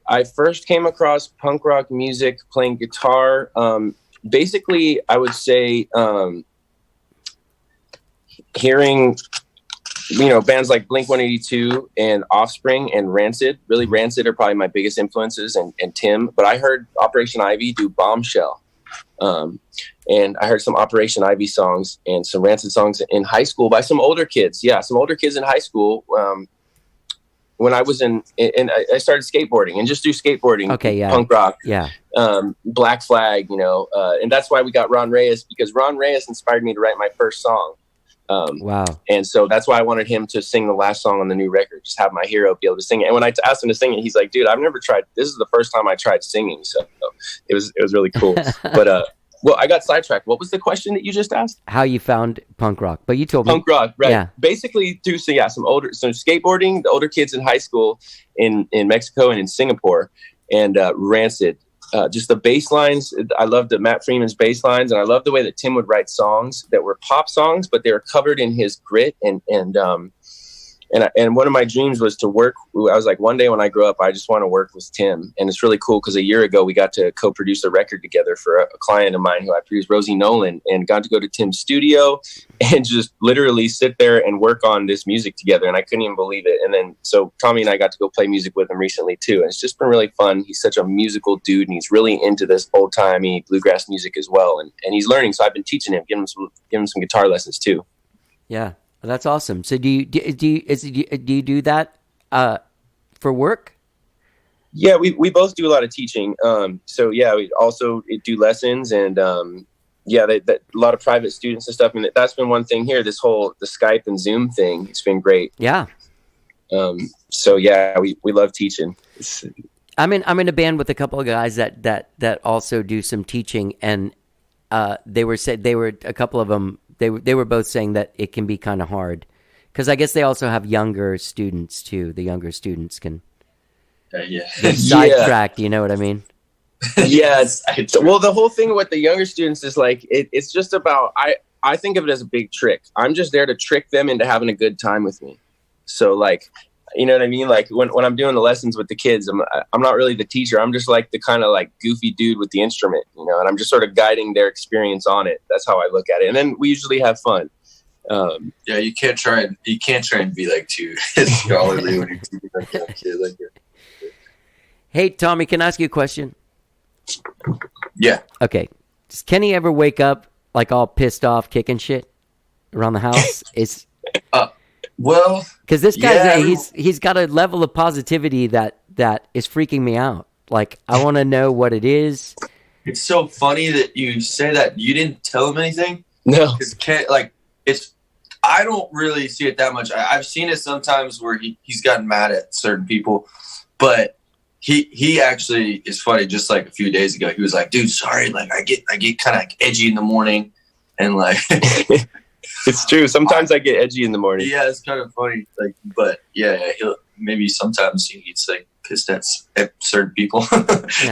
I first came across punk rock music playing guitar. Basically, I would say hearing, bands like Blink-182 and Offspring and Rancid. Really, Rancid are probably my biggest influences, and Tim. But I heard Operation Ivy do Bombshell. And I heard some Operation Ivy songs and some Rancid songs in high school by some older kids. Yeah, some older kids in high school. When I was and I started skateboarding and just do skateboarding, punk rock, Black Flag, and that's why we got Ron Reyes, because Ron Reyes inspired me to write my first song. Wow. And so that's why I wanted him to sing the last song on the new record, just have my hero be able to sing it. And when I asked him to sing it, he's like, dude, I've never tried. This is the first time I tried singing. So it was really cool. But, well, I got sidetracked. What was the question that you just asked? How you found punk rock, but you told me punk rock, right? Yeah. Basically, some skateboarding, the older kids in high school in Mexico and in Singapore, and Rancid. Just the bass lines. I loved Matt Freeman's bass lines, and I loved the way that Tim would write songs that were pop songs, but they were covered in his grit and one of my dreams was to work. I was like, one day when I grow up, I just want to work with Tim. And it's really cool because a year ago we got to co-produce a record together for a client of mine who I produced, Rosie Nolan, and got to go to Tim's studio and just literally sit there and work on this music together. And I couldn't even believe it. And then so Tommy and I got to go play music with him recently too. And it's just been really fun. He's such a musical dude, and he's really into this old timey bluegrass music as well. And he's learning. So I've been teaching him, giving him some guitar lessons too. Yeah. That's awesome. So do you do that for work? Yeah, we both do a lot of teaching. So yeah, we also do lessons, and a lot of private students and stuff. And that's been one thing here. The Skype and Zoom thing, it's been great. Yeah. So yeah, we love teaching. I'm in a band with a couple of guys that also do some teaching, and they were a couple of them. They were both saying that it can be kind of hard because I guess they also have younger students too. The younger students can get sidetracked. You know what I mean? Yeah. Well, the whole thing with the younger students is like it's just about I think of it as a big trick. I'm just there to trick them into having a good time with me. So like, you know what I mean? Like when I'm doing the lessons with the kids, I'm not really the teacher. I'm just like the kind of like goofy dude with the instrument, and I'm just sort of guiding their experience on it. That's how I look at it. And then we usually have fun. You can't try and be like too scholarly when you're teaching like a kid like that. Hey, Tommy, can I ask you a question? Yeah. Okay. Does Kenny ever wake up like all pissed off, kicking shit? around the house? Is Well, because this guy's yeah, he's got a level of positivity that is freaking me out. Like, I want to know what it is. it's so funny that you say that. You didn't tell him anything? No. Because it's. I don't really see it that much. I've seen it sometimes where he's gotten mad at certain people, but he actually is funny. Just like a few days ago, he was like, "Dude, sorry. Like, I get kind of edgy in the morning, and like." It's true. Sometimes I get edgy in the morning. Yeah, it's kind of funny. Like, but yeah, he'll maybe sometimes he gets like pissed at certain people,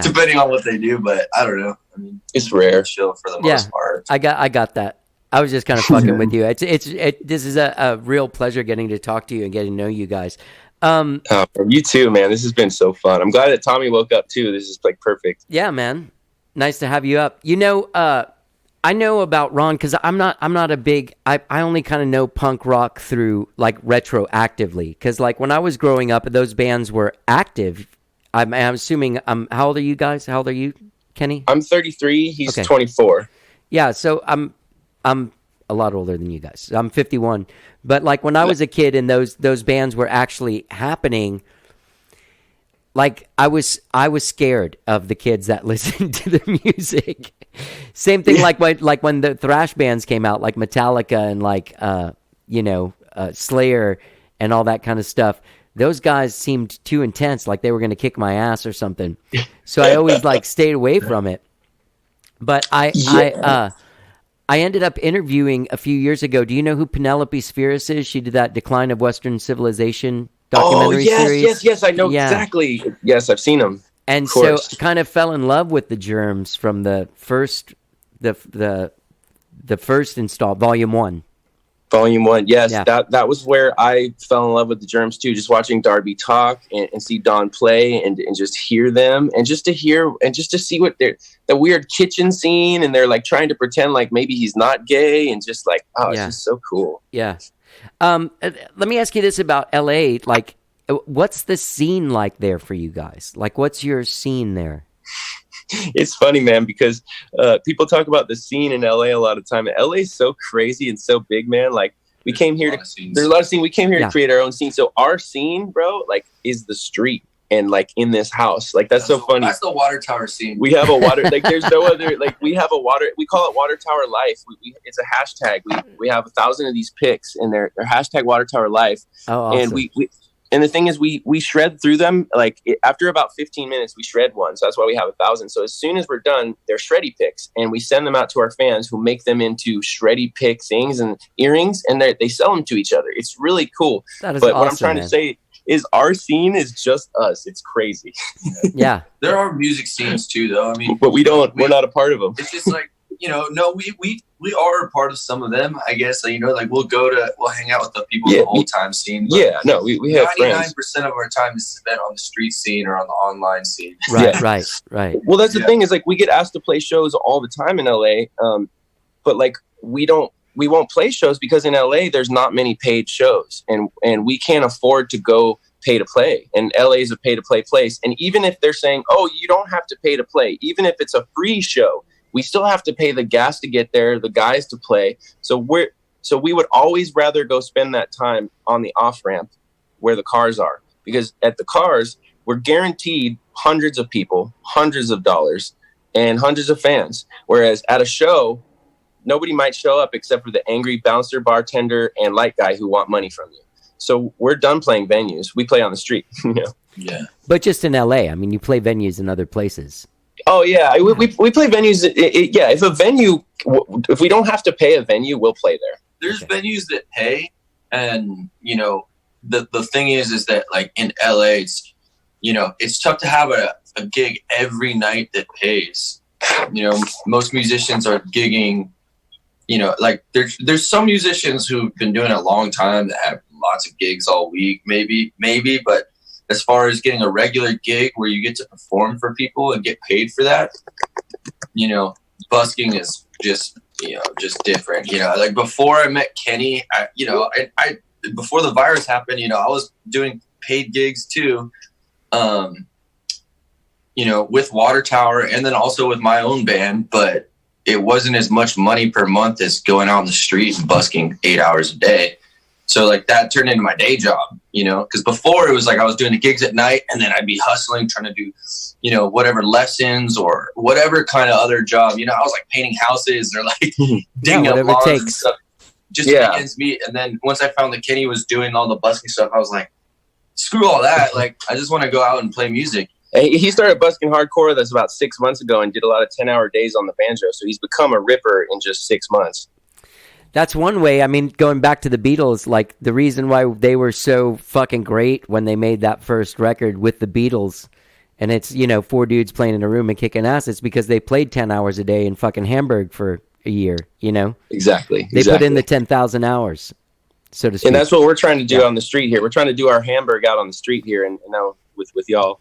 depending on what they do. But I don't know. I mean, It's rare. chill for the most part. I got that. I was just kind of fucking with you. This is a real pleasure getting to talk to you and getting to know you guys. You too, man. This has been so fun. I'm glad that Tommy woke up too. This is like perfect. Yeah, man. Nice to have you up. You know, I know about Ron because I'm not a big. I only kind of know punk rock through like retroactively because like when I was growing up, those bands were active. I'm assuming. How old are you guys? How old are you, Kenny? I'm 33. He's Okay. 24. Yeah, so I'm a lot older than you guys. I'm 51. But like when I was a kid and those bands were actually happening, like I was scared of the kids that listened to the music. Same thing like when the thrash bands came out, like Metallica and like Slayer and all that kind of stuff. Those guys seemed too intense, like they were going to kick my ass or something. So I always like stayed away from it. But I ended up interviewing a few years ago. Do you know who Penelope Spheris is? She did that Decline of Western Civilization documentary series. Yes, I know exactly. Yes, I've seen them. And so kind of fell in love with the Germs from the first install, Volume 1. Volume 1, yes. Yeah. That was where I fell in love with the Germs too. Just watching Darby talk and see Don play and just hear them and just to see what the weird kitchen scene and they're like trying to pretend like maybe he's not gay and just like it's just so cool. Yeah. Let me ask you this about LA. Like, what's the scene like there for you guys? Like, what's your scene there? It's funny, man, because people talk about the scene in LA a lot of time. LA is so crazy and so big, man. Like we came here there's a lot of scenes. We came here to create our own scene. So our scene, bro, like is the street and like in this house. Like that's so funny. That's the water tower scene. We have a water like there's no other like we have a water. We call it Water Tower Life. It's a hashtag. We have 1,000 of these pics and they're hashtag Water Tower Life. Oh, awesome. And we and the thing is, we shred through them. Like after about 15 minutes, we shred one. So that's why we have 1,000. So as soon as we're done, they're shreddy picks, and we send them out to our fans, who make them into shreddy pick things and earrings, and they sell them to each other. It's really cool. That is but awesome, what I'm trying man. to say is, our scene is just us. It's crazy. Yeah, there are music scenes too, though. I mean, but we're not a part of them. It's just like no, we are a part of some of them, I guess. Like, we'll hang out with the people the whole time scene. Yeah, no, we have 99% friends. of our time is spent on the street scene or on the online scene. Right. Well, that's the thing is like we get asked to play shows all the time in LA, but like we won't play shows because in LA there's not many paid shows, and we can't afford to go pay to play. And LA is a pay to play place, and even if they're saying, oh, you don't have to pay to play, even if it's a free show, we still have to pay the gas to get there, the guys to play. So we would always rather go spend that time on the off ramp where the cars are, because at the cars we're guaranteed hundreds of people, hundreds of dollars, and hundreds of fans. Whereas at a show, nobody might show up except for the angry bouncer, bartender, and light guy who want money from you. So we're done playing venues. We play on the street. Yeah. But just in LA. I mean, you play venues in other places. Oh yeah, we play venues. If a venue, if we don't have to pay a venue, we'll play there. There's venues that pay, and the thing is that like in LA, it's tough to have a gig every night that pays. Most musicians are gigging. Like there's some musicians who've been doing it a long time that have lots of gigs all week, maybe, but as far as getting a regular gig where you get to perform for people and get paid for that, busking is just different. Like before I met Kenny, I before the virus happened, I was doing paid gigs too, with Water Tower and then also with my own band. But it wasn't as much money per month as going out on the street and busking 8 hours a day. So like that turned into my day job, you know, because before it was like I was doing the gigs at night and then I'd be hustling, trying to do, you know, whatever lessons or whatever kind of other job. You know, I was like painting houses or like digging up whatever it lawns and takes. stuff just to make ends meet. And then once I found that Kenny was doing all the busking stuff, I was like, screw all that. Like, I just want to go out and play music. He started busking hardcore that's about 6 months ago and did a lot of 10-hour days on the banjo. So he's become a ripper in just 6 months. That's one way. I mean, going back to the Beatles, like the reason why they were so fucking great when they made that first record with the Beatles, and it's, you know, 4 dudes playing in a room and kicking ass, it's because they played 10 hours a day in fucking Hamburg for a year, you know? Exactly. They put in the 10,000 hours, so to speak. And that's what we're trying to do on the street here. We're trying to do our Hamburg out on the street here and now with y'all.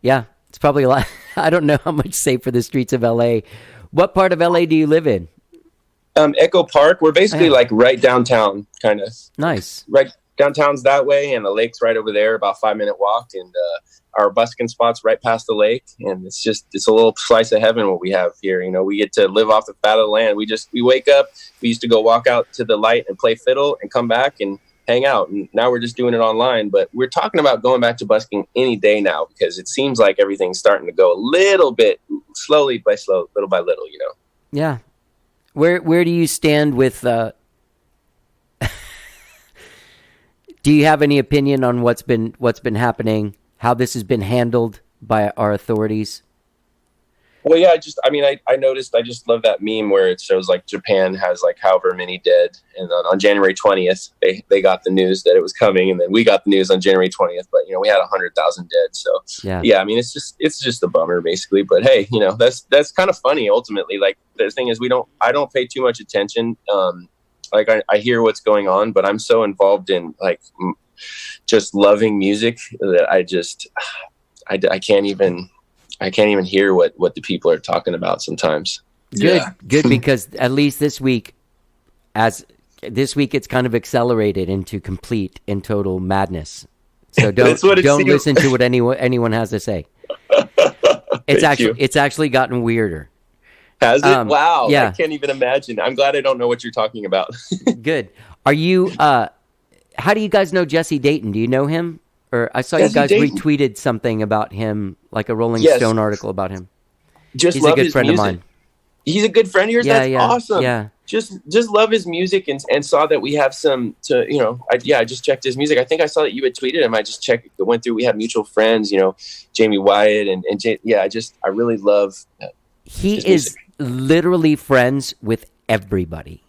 Yeah, it's probably a lot. I don't know how much safe for the streets of LA. What part of LA do you live in? Echo Park. We're basically like right downtown, kind of. Nice. Right downtown's that way, and the lake's right over there, about 5-minute walk, and our busking spot's right past the lake. And it's a little slice of heaven what we have here. You know, we get to live off the fat of the land. We wake up. We used to go walk out to the light and play fiddle, and come back and hang out. And now we're just doing it online. But we're talking about going back to busking any day now because it seems like everything's starting to go a little bit slowly by slow, little by little. You know. Yeah. Where do you stand with do you have any opinion on what's been happening, how this has been handled by our authorities? Well, yeah, I noticed, I just love that meme where it shows like Japan has like however many dead. And on January 20th, they got the news that it was coming. And then we got the news on January 20th, but you know, we had 100,000 dead. So yeah, I mean, it's just a bummer basically, but hey, you know, that's kind of funny ultimately. Like the thing is I don't pay too much attention. Like I hear what's going on, but I'm so involved in like just loving music that I can't even hear what the people are talking about sometimes. Good, because at least this week it's kind of accelerated into complete and total madness. So don't listen to what anyone has to say. It's actually gotten weirder. Has it? Wow. Yeah. I can't even imagine. I'm glad I don't know what you're talking about. Good. Are you how do you guys know Jesse Dayton? Do you know him? Or I saw Jesse you guys Dayton. Retweeted something about him, like a Rolling Stone article about him. He's a good friend of mine. He's a good friend of yours? That's awesome. Yeah. Just love his music and saw that we have some to, you know, I just checked his music. I think I saw that you had tweeted him. I just went through, we have mutual friends, you know, Jamie Wyatt and I really love he is music. Literally friends with everybody.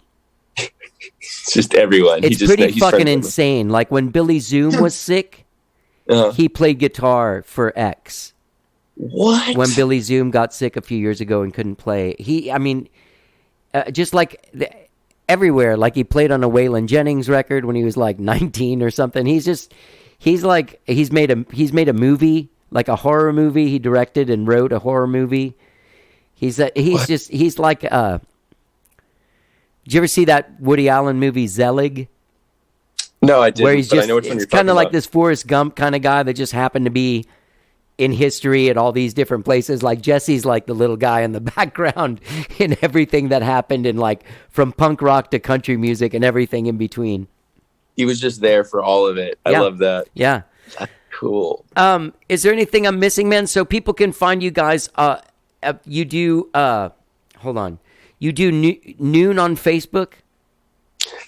Just everyone. It's pretty fucking insane. Like when Billy Zoom was sick, he played guitar for X. What? When Billy Zoom got sick a few years ago and couldn't play, just like everywhere. Like he played on a Waylon Jennings record when he was like 19 or something. He's made a movie, like a horror movie. He directed and wrote a horror movie. He's like did you ever see that Woody Allen movie Zelig? No, I didn't. Where he's just, it's kind of like this Forrest Gump kind of guy that just happened to be in history at all these different places. Like Jesse's like the little guy in the background in everything that happened, in like from punk rock to country music and everything in between. He was just there for all of it. I love that. Yeah. That's cool. Is there anything I'm missing, man? So people can find you guys. You do, hold on. You do noon on Facebook?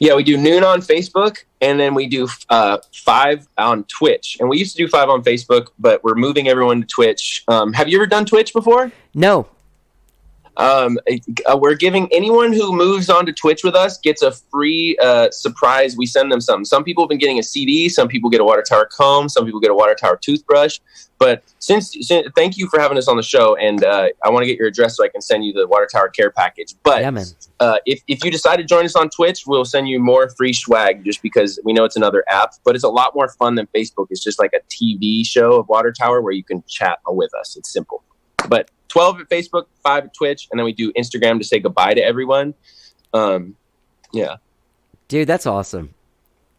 Yeah, we do noon on Facebook, and then we do 5 on Twitch. And we used to do 5 on Facebook, but we're moving everyone to Twitch. Have you ever done Twitch before? No. We're giving anyone who moves on to Twitch with us gets a free surprise. We send them something. Some people have been getting a CD. Some people get a water tower comb. Some people get a water tower toothbrush. But since thank you for having us on the show, and I want to get your address so I can send you the water tower care package. But if you decide to join us on Twitch, we'll send you more free swag just because we know it's another app. But it's a lot more fun than Facebook. It's just like a TV show of water tower where you can chat with us. It's simple. But 12 at Facebook, 5 at Twitch, and then we do Instagram to say goodbye to everyone. Yeah. Dude, that's awesome.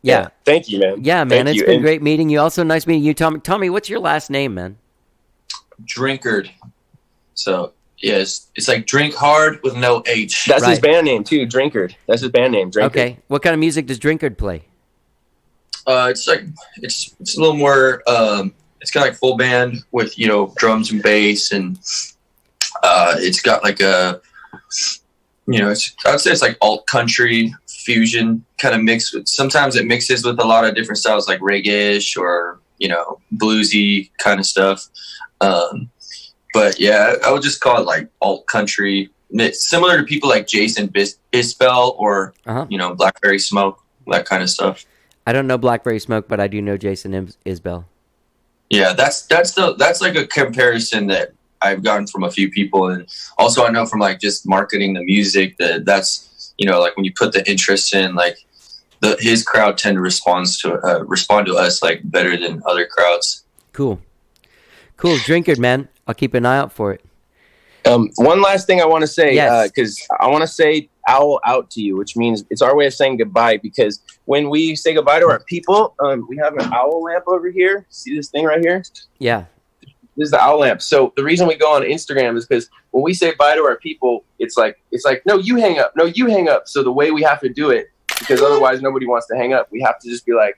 Yeah. Thank you, man. Yeah, man. It's been great meeting you. Also, nice meeting you, Tommy. Tommy, what's your last name, man? Drinkard. So Yes, it's like Drink Hard with no H. That's his Right. band name too, Drinkard. That's his band name, Drinkard. Okay. What kind of music does Drinkard play? It's like it's a little more. It's got like full band with drums and bass, and it's got like a I would say it's like alt country fusion kind of mix. Sometimes it mixes with a lot of different styles like reggae-ish or bluesy kind of stuff. But yeah, I would just call it like alt country. It's similar to people like Jason Isbell or Blackberry Smoke, that kind of stuff. I don't know Blackberry Smoke, but I do know Jason Isbell. Yeah, that's like a comparison that I've gotten from a few people, and also I know from like just marketing the music that's like when you put the interest in, like his crowd tend to respond to us like better than other crowds. Cool. Drinkard, man. I'll keep an eye out for it. One last thing I want to say, Yes. because I want to say owl out to you, which means it's our way of saying goodbye, because when we say goodbye to our people, we have an owl lamp over here. See this thing right here? Yeah. This is the owl lamp. So the reason we go on Instagram is because when we say bye to our people, it's like, no, you hang up. No, you hang up. So the way we have to do it, because otherwise nobody wants to hang up, we have to just be like,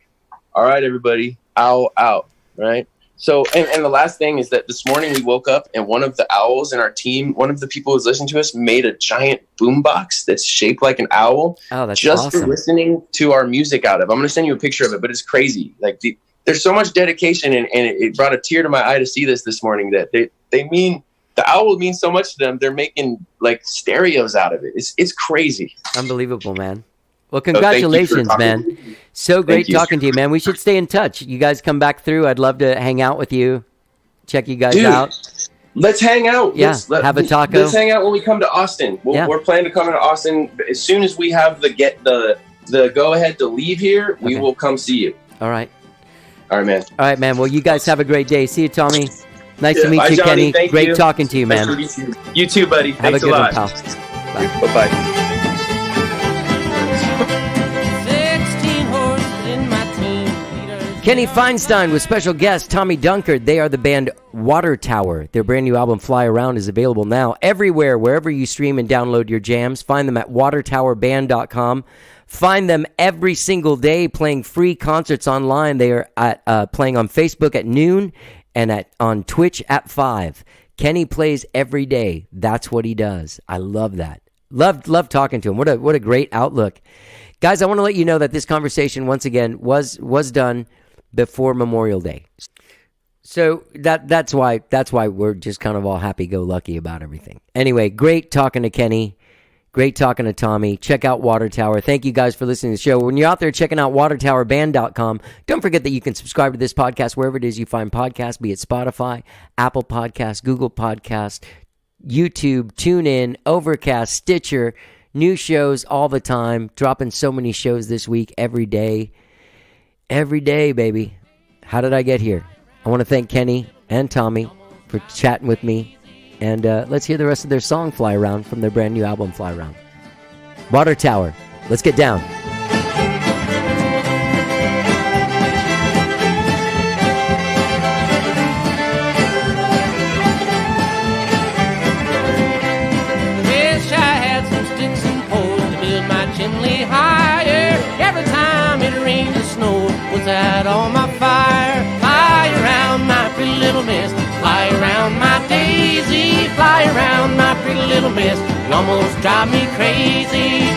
all right, everybody, owl out, right? So, and the last thing is that this morning we woke up and one of the owls in our team, one of the people who's listening to us, made a giant boombox that's shaped like an owl. Oh, that's just awesome. for listening to our music out of. I'm going to send you a picture of it, but it's crazy. Like there's so much dedication, and it brought a tear to my eye to see this morning, that they mean, the owl means so much to them. They're making like stereos out of it. It's crazy. Unbelievable, man. Well, congratulations, man. So great talking to you, man. We should stay in touch. You guys come back through. I'd love to hang out with you. Check you guys out. Let's hang out. Yeah, have a taco. Let's hang out when we come to Austin. We're planning to come into Austin as soon as we have the go ahead to leave here. We will come see you. All right, man. Well, you guys have a great day. See you, Tommy. Nice to meet Bye, you, Johnny. Kenny. Great talking to you, man. Nice to meet you. You too, buddy. Have Thanks a good lot. one, pal. Bye bye. 16 horses in my team. Leaders. Kenny Feinstein with special guest Tommy Dunkard. They are the band Water Tower. Their brand new album Fly Around is available now everywhere, wherever you stream and download your jams. Find them at watertowerband.com. Find them every single day playing free concerts online. They are at playing on Facebook at noon and on Twitch at 5. Kenny plays every day. That's what he does. I love that. Love talking to him. What a great outlook. Guys, I want to let you know that this conversation once again was done before Memorial Day. So that's why we're just kind of all happy-go-lucky about everything. Anyway, great talking to Kenny. Great talking to Tommy. Check out Water Tower. Thank you guys for listening to the show. When you're out there checking out watertowerband.com, don't forget that you can subscribe to this podcast wherever it is you find podcasts, be it Spotify, Apple Podcasts, Google Podcasts, YouTube, TuneIn, Overcast, Stitcher. New shows all the time. Dropping so many shows this week, every day. Every day, baby. How did I get here? I want to thank Kenny and Tommy for chatting with me. And let's hear the rest of their song, Fly Around, from their brand new album, Fly Around. Water Tower. Let's get down. Wish I had some sticks and poles to build my chimney higher. Every time it rained or snowed, was that on my fire? Fly around my pretty little mist. Fly around my daisy. Fly around my pretty little mist. You almost drive me crazy.